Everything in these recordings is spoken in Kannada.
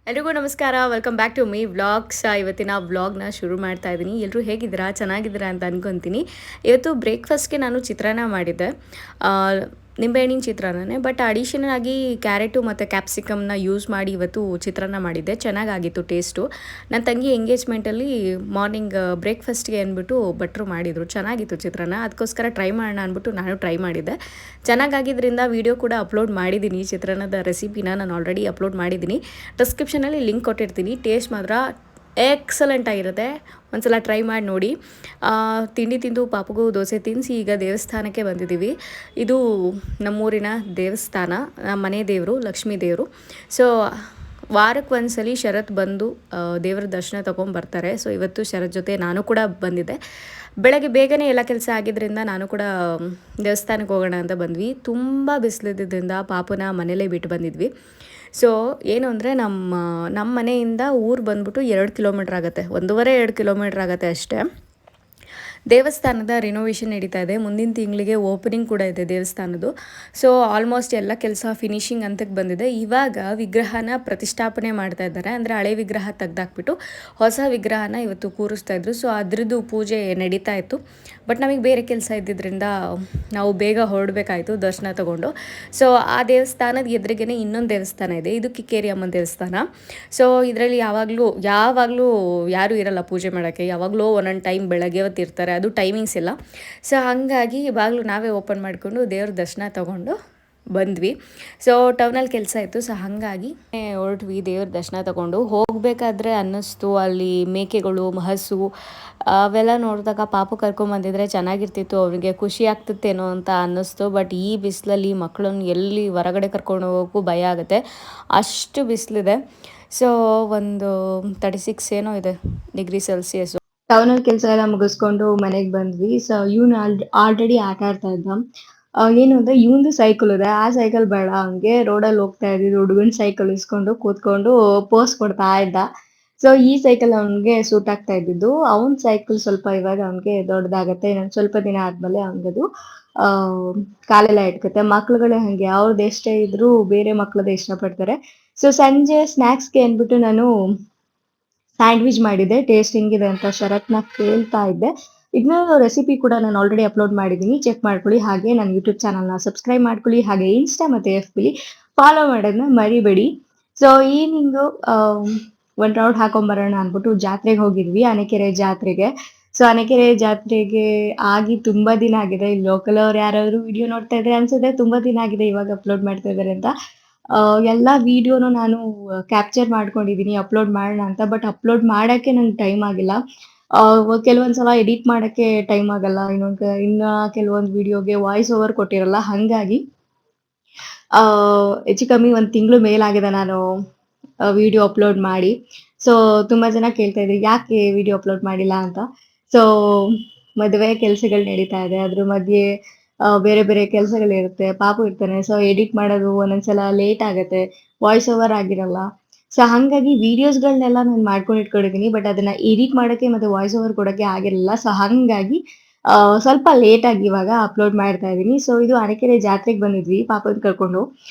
ಎಲ್ರಿಗೂ ನಮಸ್ಕಾರ. Welcome back to me vlogs. ಇವತ್ತಿನ ವ್ಲಾಗ್ನ ಶುರು ಮಾಡ್ತಾ ಇದ್ದೀನಿ. ಎಲ್ಲರೂ ಹೇಗಿದ್ದೀರಾ, ಚೆನ್ನಾಗಿದ್ದೀರಾ ಅಂತ ಅನ್ಕೊತೀನಿ. ಇವತ್ತು ಬ್ರೇಕ್ಫಾಸ್ಟ್ಗೆ ನಾನು ಚಿತ್ರಾನ್ನ ಮಾಡಿದ್ದೆ, ನಿಂಬೆಹಣ್ಣಿನ ಚಿತ್ರಾನ್ನನೇ. ಬಟ್ ಅಡಿಷನಲ್ ಆಗಿ ಕ್ಯಾರೆಟು ಮತ್ತು ಕ್ಯಾಪ್ಸಿಕಮ್ನ ಯೂಸ್ ಮಾಡಿ ಇವತ್ತು ಚಿತ್ರಾನ್ನ ಮಾಡಿದ್ದೆ. ಚೆನ್ನಾಗಾಗಿತ್ತು ಟೇಸ್ಟು. ನನ್ನ ತಂಗಿ ಎಂಗೇಜ್ಮೆಂಟಲ್ಲಿ ಮಾರ್ನಿಂಗ್ ಬ್ರೇಕ್ಫಾಸ್ಟ್ಗೆ ಅಂದ್ಬಿಟ್ಟು ಭಟ್ರು ಮಾಡಿದರು. ಚೆನ್ನಾಗಿತ್ತು ಚಿತ್ರಾನ್ನ. ಅದಕ್ಕೋಸ್ಕರ ಟ್ರೈ ಮಾಡೋಣ ಅಂದ್ಬಿಟ್ಟು ನಾನು ಟ್ರೈ ಮಾಡಿದ್ದೆ. ಚೆನ್ನಾಗಾಗಿದ್ದರಿಂದ ವೀಡಿಯೋ ಕೂಡ ಅಪ್ಲೋಡ್ ಮಾಡಿದ್ದೀನಿ. ಚಿತ್ರಾನ್ನದ ರೆಸಿಪಿನ ನಾನು ಆಲ್ರೆಡಿ ಅಪ್ಲೋಡ್ ಮಾಡಿದ್ದೀನಿ. ಡಿಸ್ಕ್ರಿಪ್ಷನಲ್ಲಿ ಲಿಂಕ್ ಕೊಟ್ಟಿರ್ತೀನಿ. ಟೇಸ್ಟ್ ಮಾತ್ರ ಎಕ್ಸಲೆಂಟ್ ಆಗಿರುತ್ತೆ. ಒಂದ್ಸಲ ಟ್ರೈ ಮಾಡಿ ನೋಡಿ. ತಿಂಡಿ ತಿಂದು ಪಾಪಗೂ ದೋಸೆ ತಿನ್ನಿಸಿ ಈಗ ದೇವಸ್ಥಾನಕ್ಕೆ ಬಂದಿದ್ದೀವಿ. ಇದು ನಮ್ಮೂರಿನ ದೇವಸ್ಥಾನ, ನಮ್ಮ ಮನೆ ದೇವರು ಲಕ್ಷ್ಮೀ ದೇವರು. ಸೊ ವಾರಕ್ಕೆ ಒಂದ್ಸಲಿ ಶರತ್ ಬಂದು ದೇವರ ದರ್ಶನ ತೊಗೊಂಬರ್ತಾರೆ. ಸೊ ಇವತ್ತು ಶರತ್ ಜೊತೆ ನಾನು ಕೂಡ ಬಂದಿದ್ದೆ. ಬೆಳಗ್ಗೆ ಬೇಗನೆ ಎಲ್ಲ ಕೆಲಸ ಆಗಿದ್ದರಿಂದ ನಾನು ಕೂಡ ದೇವಸ್ಥಾನಕ್ಕೆ ಹೋಗೋಣ ಅಂತ ಬಂದ್ವಿ. ತುಂಬ ಬಿಸಿಲಿದ್ದರಿಂದ ಪಾಪನ ಮನೇಲೇ ಬಿಟ್ಟು ಬಂದಿದ್ವಿ. ಸೊ ಏನು ಅಂದರೆ ನಮ್ಮ ಮನೆಯಿಂದ ಊರು ಬಂದ್ಬಿಟ್ಟು 2 ಕಿಲೋಮೀಟ್ರ್ ಆಗುತ್ತೆ, 1.5-2 ಕಿಲೋಮೀಟ್ರ್ ಆಗುತ್ತೆ ಅಷ್ಟೇ. ದೇವಸ್ಥಾನದ ರಿನೋವೇಷನ್ ನಡೀತಾ ಇದೆ. ಮುಂದಿನ ತಿಂಗಳಿಗೆ ಓಪನಿಂಗ್ ಕೂಡ ಇದೆ ದೇವಸ್ಥಾನದ್ದು. ಸೊ ಆಲ್ಮೋಸ್ಟ್ ಎಲ್ಲ ಕೆಲಸ ಫಿನಿಶಿಂಗ್ ಅಂತಕ್ಕೆ ಬಂದಿದೆ. ಇವಾಗ ವಿಗ್ರಹನ ಪ್ರತಿಷ್ಠಾಪನೆ ಮಾಡ್ತಾ ಇದ್ದಾರೆ. ಅಂದರೆ ಹಳೆ ವಿಗ್ರಹ ತೆಗ್ದಾಕ್ಬಿಟ್ಟು ಹೊಸ ವಿಗ್ರಹನ ಇವತ್ತು ಕೂರಿಸ್ತಾ ಇದ್ರು. ಸೊ ಅದ್ರದ್ದು ಪೂಜೆ ನಡೀತಾ ಇತ್ತು. ಬಟ್ ನಮಗೆ ಬೇರೆ ಕೆಲಸ ಇದ್ದಿದ್ದರಿಂದ ನಾವು ಬೇಗ ಹೊರಡಬೇಕಾಯಿತು ದರ್ಶನ ತಗೊಂಡು. ಸೊ ಆ ದೇವಸ್ಥಾನದ ಎದುರಿಗೇ ಇನ್ನೊಂದು ದೇವಸ್ಥಾನ ಇದೆ. ಇದು ಕಿಕ್ಕೇರಿ ಅಮ್ಮನ ದೇವಸ್ಥಾನ. ಸೊ ಇದರಲ್ಲಿ ಯಾವಾಗಲೂ ಯಾರೂ ಇರಲ್ಲ ಪೂಜೆ ಮಾಡೋಕ್ಕೆ. ಯಾವಾಗಲೂ ಒಂದೊಂದು ಟೈಮ್ ಬೆಳಗ್ಗೆ ಹೊತ್ತು ಇರ್ತಾರೆ. ಅದು ಟೈಮಿಂಗ್ಸ್ ಇಲ್ಲ. ಸೊ ಹಾಗಾಗಿ ಇವಾಗಲೂ ನಾವೇ ಓಪನ್ ಮಾಡಿಕೊಂಡು ದೇವ್ರ ದರ್ಶನ ತಗೊಂಡು ಬಂದ್ವಿ. ಸೊ ಟೌನಲ್ಲಿ ಕೆಲಸ ಇತ್ತು. ಸೊ ಹಾಗಾಗಿ ಹೊರಟ್ವಿ ದೇವ್ರ ದರ್ಶನ ತಗೊಂಡು. ಹೋಗಬೇಕಾದ್ರೆ ಅನ್ನಿಸ್ತು ಅಲ್ಲಿ ಮೇಕೆಗಳು, ಹಸು ಅವೆಲ್ಲ ನೋಡಿದಾಗ ಪಾಪು ಕರ್ಕೊಂಬಂದಿದ್ರೆ ಚೆನ್ನಾಗಿರ್ತಿತ್ತು, ಅವ್ರಿಗೆ ಖುಷಿ ಆಗ್ತಿತ್ತೇನೋ ಅಂತ ಅನ್ನಿಸ್ತು. ಬಟ್ ಈ ಬಿಸಿಲಲ್ಲಿ ಮಕ್ಕಳನ್ನು ಎಲ್ಲಿ ಹೊರಗಡೆ ಕರ್ಕೊಂಡು ಹೋಗೋಕ್ಕೂ ಭಯ ಆಗುತ್ತೆ, ಅಷ್ಟು ಬಿಸಿಲಿದೆ. ಸೊ ಒಂದು 36 ಏನೋ ಇದೆ ಡಿಗ್ರಿ ಸೆಲ್ಸಿಯಸ್ಸು. ಟೌನಲ್ಲಿ ಕೆಲಸ ಎಲ್ಲ ಮುಗಿಸ್ಕೊಂಡು ಮನೆಗೆ ಬಂದ್ವಿ. ಸೊ ಇವನು ಆಲ್ರೆಡಿ ಆಟ ಆಡ್ತಾ ಇದ್ದ. ಏನು ಅಂದರೆ ಇವನದು ಸೈಕಲ್ ಇದೆ. ಆ ಸೈಕಲ್ ಬೇಡ, ಹಂಗೆ ರೋಡಲ್ಲಿ ಹೋಗ್ತಾ ಇದ್ದಿದ್ದು ಹುಡುಗನ ಸೈಕಲ್ ಇಸ್ಕೊಂಡು ಕೂತ್ಕೊಂಡು ಪೋಸ್ ಕೊಡ್ತಾ ಇದ್ದ. ಸೊ ಈ ಸೈಕಲ್ ಅವನಿಗೆ ಸೂಟ್ ಆಗ್ತಾ ಇದ್ದಿದ್ದು. ಅವನ ಸೈಕಲ್ ಸ್ವಲ್ಪ ಇವಾಗ ಅವನಿಗೆ ದೊಡ್ಡದಾಗತ್ತೆ. ಇನ್ನೊಂದು ಸ್ವಲ್ಪ ದಿನ ಆದಮೇಲೆ ಅವನಿಗದು ಕಾಲೆಲ್ಲ ಇಟ್ಕತ್ತೆ. ಮಕ್ಳುಗಳೇ ಹಾಗೆ, ಅವ್ರದ್ದು ಎಷ್ಟೇ ಇದ್ರೂ ಬೇರೆ ಮಕ್ಳದೇ ಇಷ್ಟಪಡ್ತಾರೆ. ಸೊ ಸಂಜೆ ಸ್ನ್ಯಾಕ್ಸ್ಗೆ ಅಂದ್ಬಿಟ್ಟು ನಾನು ಸ್ಯಾಂಡ್ವಿಚ್ ಮಾಡಿದ್ದೆ. ಟೇಸ್ಟ್ ಹೆಂಗಿದೆ ಅಂತ ಶರತ್ನ ಕೇಳ್ತಾ ಇದ್ದೆ. ಇದನ್ನ ರೆಸಿಪಿ ಕೂಡ ನಾನು ಆಲ್ರೆಡಿ ಅಪ್ಲೋಡ್ ಮಾಡಿದ್ದೀನಿ, ಚೆಕ್ ಮಾಡ್ಕೊಳ್ಳಿ. ಹಾಗೆ ನನ್ನ ಯೂಟ್ಯೂಬ್ ಚಾನಲ್ನ ಸಬ್ಸ್ಕ್ರೈಬ್ ಮಾಡ್ಕೊಳ್ಳಿ. ಹಾಗೆ ಇನ್ಸ್ಟಾ ಮತ್ತು FB ಫಾಲೋ ಮಾಡೋದನ್ನ ಮರಿಬೇಡಿ. ಸೊ ಈವ್ನಿಂಗು ಒಂದು ರೌಂಡ್ ಹಾಕೊಂಬರೋಣ ಅಂದ್ಬಿಟ್ಟು ಜಾತ್ರೆಗೆ ಹೋಗಿದ್ವಿ, ಆನೆಕೆರೆ ಜಾತ್ರೆಗೆ. ಸೊ ಆನೆಕೆರೆ ಜಾತ್ರೆಗೆ ಆಗಿ ತುಂಬ ದಿನ ಆಗಿದೆ. ಇಲ್ಲಿ ಲೋಕಲ್ ಅವ್ರು ಯಾರಾದರೂ ವಿಡಿಯೋ ನೋಡ್ತಾ ಇದ್ರೆ ಅನ್ಸುತ್ತೆ ತುಂಬ ದಿನ ಆಗಿದೆ ಇವಾಗ ಅಪ್ಲೋಡ್ ಮಾಡ್ತಾ ಇದ್ದಾರೆ ಅಂತ. ಎಲ್ಲ ವೀಡಿಯೋನು ನಾನು ಕ್ಯಾಪ್ಚರ್ ಮಾಡ್ಕೊಂಡಿದ್ದೀನಿ ಅಪ್ಲೋಡ್ ಮಾಡೋಣ ಅಂತ. ಬಟ್ ಅಪ್ಲೋಡ್ ಮಾಡೋಕ್ಕೆ ನಂಗೆ ಟೈಮ್ ಆಗಿಲ್ಲ. ಕೆಲವೊಂದು ಸಲ ಎಡಿಟ್ ಮಾಡೋಕ್ಕೆ ಟೈಮ್ ಆಗಲ್ಲ. ಇನ್ನು ಕೆಲವೊಂದು ವೀಡಿಯೋಗೆ ವಾಯ್ಸ್ ಓವರ್ ಕೊಟ್ಟಿರಲ್ಲ. ಹಾಗಾಗಿ ಹೆಚ್ಚು ಕಮ್ಮಿ 1 ತಿಂಗಳು ಮೇಲಾಗಿದೆ ನಾನು ವೀಡಿಯೋ ಅಪ್ಲೋಡ್ ಮಾಡಿ. ಸೊ ತುಂಬ ಜನ ಕೇಳ್ತಾ ಇದ್ರಿ ಯಾಕೆ ವೀಡಿಯೋ ಅಪ್ಲೋಡ್ ಮಾಡಿಲ್ಲ ಅಂತ. ಸೊ ಮದುವೆ ಕೆಲಸಗಳು ನಡೀತಾ ಇದೆ, ಅದ್ರ ಮಧ್ಯೆ ಬೇರೆ ಬೇರೆ ಕೆಲಸಗಳಿರುತ್ತೆ, ಪಾಪು ಇರ್ತಾನೆ. ಸೊ ಎಡಿಟ್ ಮಾಡೋದು ಒಂದೊಂದ್ಸಲ ಲೇಟ್ ಆಗುತ್ತೆ, ವಾಯ್ಸ್ ಓವರ್ ಆಗಿರಲ್ಲ. ಸೊ ಹಾಗಾಗಿ ವೀಡಿಯೋಸ್ಗಳನ್ನೆಲ್ಲ ನಾನು ಮಾಡ್ಕೊಂಡು ಇಟ್ಕೊಂಡಿದ್ದೀನಿ. ಬಟ್ ಅದನ್ನ ಎಡಿಟ್ ಮಾಡೋಕ್ಕೆ ಮತ್ತು ವಾಯ್ಸ್ ಓವರ್ ಕೊಡೋಕ್ಕೆ ಆಗಿರಲಿಲ್ಲ. ಸೊ ಹಾಗಾಗಿ ಸ್ವಲ್ಪ ಲೇಟಾಗಿ ಇವಾಗ ಅಪ್ಲೋಡ್ ಮಾಡ್ತಾ ಇದ್ದೀನಿ. ಸೊ ಇದು ಅರಕೆರೆ ಜಾತ್ರೆಗೆ ಬಂದಿದ್ವಿ ಪಾಪನ ಕರ್ಕೊಂಡು.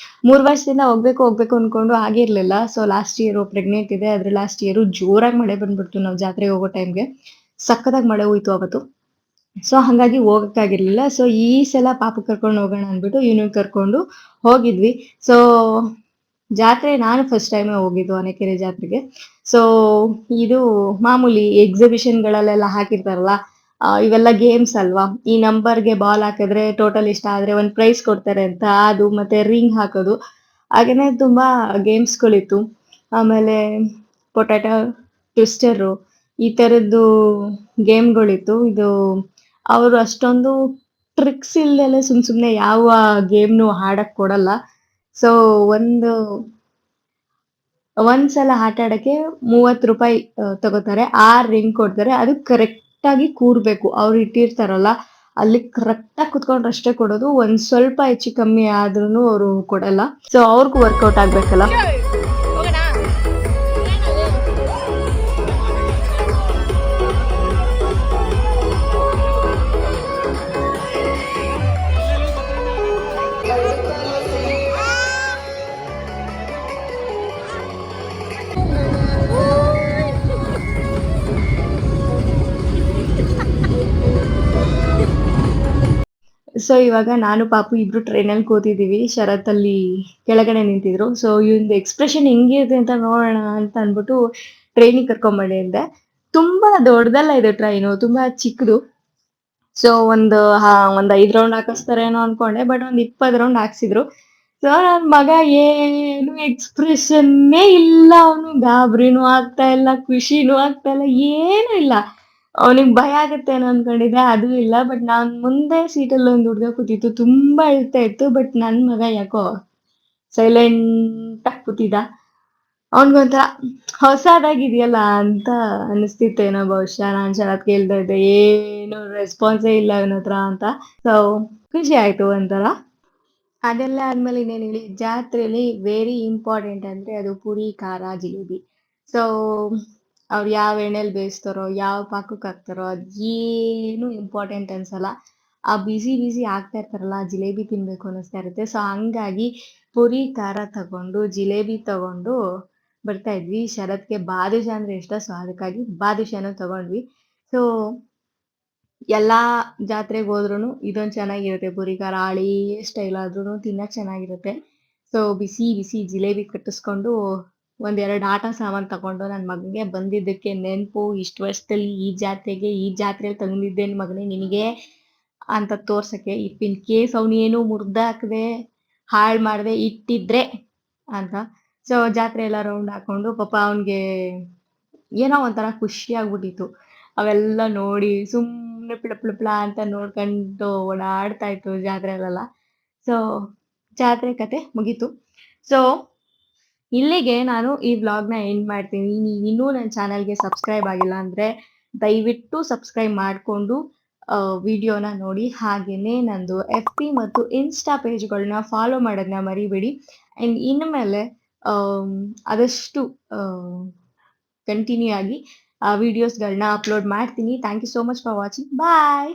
3 ವರ್ಷದಿಂದ ಹೋಗ್ಬೇಕು ಅಂದ್ಕೊಂಡು ಆಗಿರಲಿಲ್ಲ. ಸೊ ಲಾಸ್ಟ್ ಇಯರು ಪ್ರೆಗ್ನೆಂಟ್ ಇದೆ. ಅದ್ರ ಲಾಸ್ಟ್ ಇಯರು ಜೋರಾಗಿ ಮಳೆ ಬಂದ್ಬಿಡ್ತು. ನಾವು ಜಾತ್ರೆಗೆ ಹೋಗೋ ಟೈಮ್ಗೆ ಸಕ್ಕತ್ತಾಗಿ ಮಳೆ ಹೋಯ್ತು ಅವತ್ತು. ಸೊ ಹಾಗಾಗಿ ಹೋಗೋಕ್ಕಾಗಿರ್ಲಿಲ್ಲ. ಸೊ ಈ ಸಲ ಪಾಪು ಕರ್ಕೊಂಡು ಹೋಗೋಣ ಅಂದ್ಬಿಟ್ಟು ಇವನಿಗೆ ಕರ್ಕೊಂಡು ಹೋಗಿದ್ವಿ. ಸೊ ಜಾತ್ರೆ ನಾನು ಫಸ್ಟ್ ಟೈಮೇ ಹೋಗಿದ್ದು ಆನೆಕೆರೆ ಜಾತ್ರೆಗೆ. ಸೊ ಇದು ಮಾಮೂಲಿ ಎಕ್ಸಿಬಿಷನ್ಗಳಲ್ಲೆಲ್ಲ ಹಾಕಿರ್ತಾರಲ್ಲ, ಇವೆಲ್ಲ ಗೇಮ್ಸ್ ಅಲ್ವಾ. ಈ ನಂಬರ್ಗೆ ಬಾಲ್ ಹಾಕಿದ್ರೆ ಟೋಟಲ್ ಇಷ್ಟ ಆದರೆ ಒಂದು ಪ್ರೈಸ್ ಕೊಡ್ತಾರೆ ಅಂತ, ಅದು ಮತ್ತೆ ರಿಂಗ್ ಹಾಕೋದು, ಹಾಗೇನೆ ತುಂಬ ಗೇಮ್ಸ್ಗಳಿತ್ತು. ಆಮೇಲೆ ಪೊಟ್ಯಾಟೊ ಟ್ವಿಸ್ಟರು ಈ ಥರದ್ದು ಗೇಮ್ಗಳಿತ್ತು. ಇದು ಅವರು ಅಷ್ಟೊಂದು ಟ್ರಿಕ್ಸ್ ಇಲ್ದಲೆ ಸುಮ್ಮನೆ ಯಾವ ಗೇಮ್ನು ಆಡಕ್ಕೆ ಕೊಡಲ್ಲ. ಸೊ ಒಂದ್ಸಲ ಆಟ ಆಡೋಕ್ಕೆ 30 ರೂಪಾಯಿ ತಗೋತಾರೆ. 6 ರಿಂಗ್ ಕೊಡ್ತಾರೆ. ಅದು ಕರೆಕ್ಟಾಗಿ ಕೂರಬೇಕು. ಅವ್ರು ಇಟ್ಟಿರ್ತಾರಲ್ಲ ಅಲ್ಲಿ ಕರೆಕ್ಟಾಗಿ ಕುತ್ಕೊಂಡ್ರೆ ಅಷ್ಟೇ ಕೊಡೋದು. ಒಂದು ಸ್ವಲ್ಪ ಹೆಚ್ಚು ಕಮ್ಮಿ ಆದ್ರೂ ಅವರು ಕೊಡಲ್ಲ. ಸೊ ಅವ್ರಿಗೂ ವರ್ಕೌಟ್ ಆಗಬೇಕಲ್ಲ. ಸೊ ಇವಾಗ ನಾನು ಪಾಪು ಇಬ್ರು ಟ್ರೈನಲ್ಲಿ ಕೂತಿದ್ದೀವಿ. ಶರತ್ ಅಲ್ಲಿ ಕೆಳಗಡೆ ನಿಂತಿದ್ರು. ಸೊ ಇವಂದು ಎಕ್ಸ್‌ಪ್ರೆಷನ್ ಹೆಂಗಿದೆ ಅಂತ ನೋಡೋಣ ಅಂತ ಅಂದ್ಬಿಟ್ಟು ಟ್ರೈನಿಗೆ ಕರ್ಕೊಂಬಂದೆ ಅಂದೆ. ತುಂಬಾ ದೊಡ್ಡದಲ್ಲ ಇದು ಟ್ರೈನು, ತುಂಬಾ ಚಿಕ್ಕದು. ಸೊ ಒಂದು 5 ರೌಂಡ್ ಹಾಕಿಸ್ತಾರೇನೋ ಅನ್ಕೊಂಡೆ. ಬಟ್ ಒಂದು 20 ರೌಂಡ್ ಹಾಕ್ಸಿದ್ರು. ಸೊ ನನ್ ಮಗ ಏನು ಎಕ್ಸ್‌ಪ್ರೆಷನ್ನೇ ಇಲ್ಲ. ಅವನು ಗಾಬರಿನೂ ಆಗ್ತಾ ಇಲ್ಲ, ಖುಷಿನೂ ಆಗ್ತಾ ಇಲ್ಲ, ಏನೂ ಇಲ್ಲ. ಅವನಿಗೆ ಭಯ ಆಗುತ್ತೇನೋ ಅನ್ಕೊಂಡಿದ್ದೆ, ಅದು ಇಲ್ಲ. ಬಟ್ ನಾನ್ ಮುಂದೆ ಸೀಟಲ್ಲಿ ಒಂದು ಹುಡುಗ ಕೂತಿತ್ತು, ತುಂಬಾ ಅಳ್ತಾ ಇತ್ತು. ಬಟ್ ನನ್ ಮಗ ಯಾಕೋ ಸೈಲೆಂಟ್ ಆಗಿ ಕೂತಿದ್ದ. ಅವನಿಗೊಂಥರ ಹೊಸದಾಗಿದೆಯಲ್ಲ ಅಂತ ಅನಿಸ್ತಿತ್ತೇನೋ ಬಹುಶಃ. ನಾನ್ ಶರತ್ ಕೇಳ್ತಾ ಇದ್ದೆ, ಏನು ರೆಸ್ಪಾನ್ಸೇ ಇಲ್ಲ ಇವನ ಹತ್ರ ಅಂತ. ಸೊ ಖುಷಿ ಆಯ್ತು ಒಂಥರ. ಅದೆಲ್ಲ ಆದ್ಮೇಲೆ ಇನ್ನೇನು ಹೇಳಿ, ಜಾತ್ರೆಯಲ್ಲಿ ವೆರಿ ಇಂಪಾರ್ಟೆಂಟ್ ಅಂದ್ರೆ ಅದು ಪುರಿ, ಖಾರ, ಜಿಲೇಬಿ. ಸೊ ಅವ್ರು ಯಾವ ಎಣ್ಣೆಲಿ ಬೇಯಿಸ್ತಾರೋ, ಯಾವ ಪಾಕಕ್ಕೆ ಹಾಕ್ತಾರೋ, ಅದು ಏನು ಇಂಪಾರ್ಟೆಂಟ್ ಅನ್ಸಲ್ಲ. ಆ ಬಿಸಿ ಬಿಸಿ ಆಗ್ತಾ ಇರ್ತಾರಲ್ಲ, ಜಿಲೇಬಿ ತಿನ್ಬೇಕು ಅನ್ನಿಸ್ತಾ ಇರುತ್ತೆ. ಸೊ ಹಂಗಾಗಿ ಪುರಿ, ಖಾರ ತಗೊಂಡು ಜಿಲೇಬಿ ತಗೊಂಡು ಬರ್ತಾ ಇದ್ವಿ. ಶರತ್ಗೆ ಬಾದುಷಾ ಅಂದ್ರೆ ಇಷ್ಟ, ಸೊ ಅದಕ್ಕಾಗಿ ಬಾದುಷಾನು ತಗೊಂಡ್ವಿ. ಸೊ ಎಲ್ಲಾ ಜಾತ್ರೆಗೆ ಹೋದ್ರುನು ಇದೊಂದು ಚೆನ್ನಾಗಿರುತ್ತೆ. ಪುರಿ ಖಾರ ಹಳೇ ಸ್ಟೈಲ್ ಆದ್ರೂನು ತಿನ್ನಕ್ ಚೆನ್ನಾಗಿರುತ್ತೆ. ಸೊ ಬಿಸಿ ಬಿಸಿ ಜಿಲೇಬಿ ಕಟ್ಟಿಸ್ಕೊಂಡು ಒಂದೆರಡು ಆಟ ಸಾಮಾನು ತಗೊಂಡು ನನ್ನ ಮಗನಿಗೆ ಬಂದಿದ್ದಕ್ಕೆ ನೆನಪು, ಇಷ್ಟು ವರ್ಷದಲ್ಲಿ ಈ ಜಾತ್ರೆಯಲ್ಲಿ ತಂದಿದ್ದೇನು ಮಗನೇ ನಿನಗೆ ಅಂತ ತೋರ್ಸಕ್ಕೆ. ಇಫ್ ಇನ್ ಕೇಸ್ ಅವನೇನು ಮುರ್ದಾಕದೆ ಹಾಳು ಮಾಡದೆ ಇಟ್ಟಿದ್ರೆ ಅಂತ. ಸೊ ಜಾತ್ರೆ ಎಲ್ಲ ರೌಂಡ್ ಹಾಕೊಂಡು ಪಾಪ ಅವನಿಗೆ ಏನೋ ಒಂಥರ ಖುಷಿ ಆಗ್ಬಿಟ್ಟಿತ್ತು. ಅವೆಲ್ಲ ನೋಡಿ ಸುಮ್ಮನೆ ಪ್ಳ ಅಂತ ನೋಡ್ಕೊಂಡು ಓಡಾಡ್ತಾ ಇತ್ತು ಜಾತ್ರೆಯಲ್ಲೆಲ್ಲ. ಸೊ ಜಾತ್ರೆ ಕತೆ ಮುಗೀತು. ಸೊ ಇಲ್ಲಿಗೆ ನಾನು ಈ ವ್ಲಾಗ್ನ ಎಂಡ್ ಮಾಡ್ತೀನಿ. ನೀವು ಇನ್ನೂ ನನ್ನ ಚಾನಲ್ಗೆ ಸಬ್ಸ್ಕ್ರೈಬ್ ಆಗಿಲ್ಲ ಅಂದರೆ ದಯವಿಟ್ಟು ಸಬ್ಸ್ಕ್ರೈಬ್ ಮಾಡಿಕೊಂಡು ವಿಡಿಯೋನ ನೋಡಿ. ಹಾಗೆಯೇ ನಂದು FB ಮತ್ತು ಇನ್ಸ್ಟಾ ಪೇಜ್ಗಳನ್ನ ಫಾಲೋ ಮಾಡೋದನ್ನ ಮರಿಬೇಡಿ. ಆ್ಯಂಡ್ ಇನ್ಮೇಲೆ ಆದಷ್ಟು ಕಂಟಿನ್ಯೂ ಆಗಿ ವಿಡಿಯೋಸ್ಗಳನ್ನ ಅಪ್ಲೋಡ್ ಮಾಡ್ತೀನಿ. Thank you so much for watching. Bye.